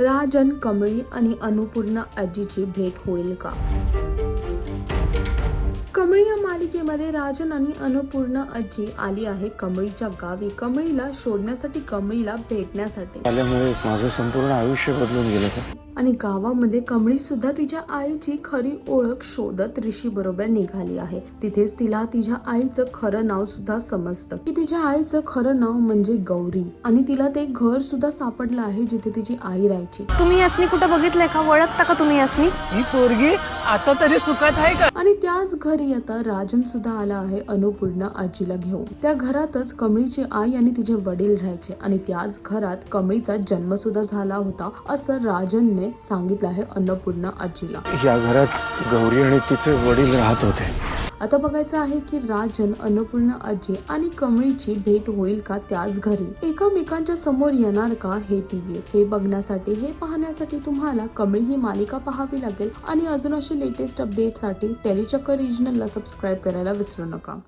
राजन, कमळी आणि अन्नपूर्णा आजीची भेट होईल का? कमळी या मालिकेमध्ये राजन आणि अन्नपूर्णा आजी आली आहे कमळीच्या गावी, कमळीला शोधण्यासाठी, कमळीला भेटण्यासाठी. आल्यामुळे माझं संपूर्ण आयुष्य बदलून गेलं का? आणि गावामध्ये कमळी सुद्धा तिच्या आईची खरी ओळख शोधत ऋषी बरोबर निघाली आहे. तिथेच तिला तिच्या आईचं खरं नाव सुद्धा समजतं की तिच्या आईचं खरं नाव म्हणजे गौरी, आणि तिला ते घर सुद्धा सापडलं आहे जिथे तिची आई राहायची. तुम्ही यासनी कुठं बघितलंय का? ओळखता का तुम्ही यासनी? ही पोरगी आता तरी सुखात आहे का? आणि त्याच घरी आता राजन सुद्धा आला आहे अन्नपूर्णा आजीला घेऊन. त्या घरातच कमळीची आई आणि तिचे वडील राहायचे, आणि त्याच घरात कमळीचा जन्म सुद्धा झाला होता असं राजनने सांगितलं आहे अन्नपूर्णा आजीला. या घरात गौरी आणि तिचे वडील राहत होते. आता बघायचं आहे की राजन, अन्नपूर्णा आजी आणि कमळीची भेट होईल का त्याच घरी? एकमेकांच्या समोर येणार का हे तिघे? हे बघण्यासाठी, हे पाहण्यासाठी तुम्हाला कमळी ही मालिका पाहावी लागेल. आणि अजून अशी लेटेस्ट अपडेटसाठी टेलीचक्कर रिजनलला सबस्क्राईब करायला विसरू नका.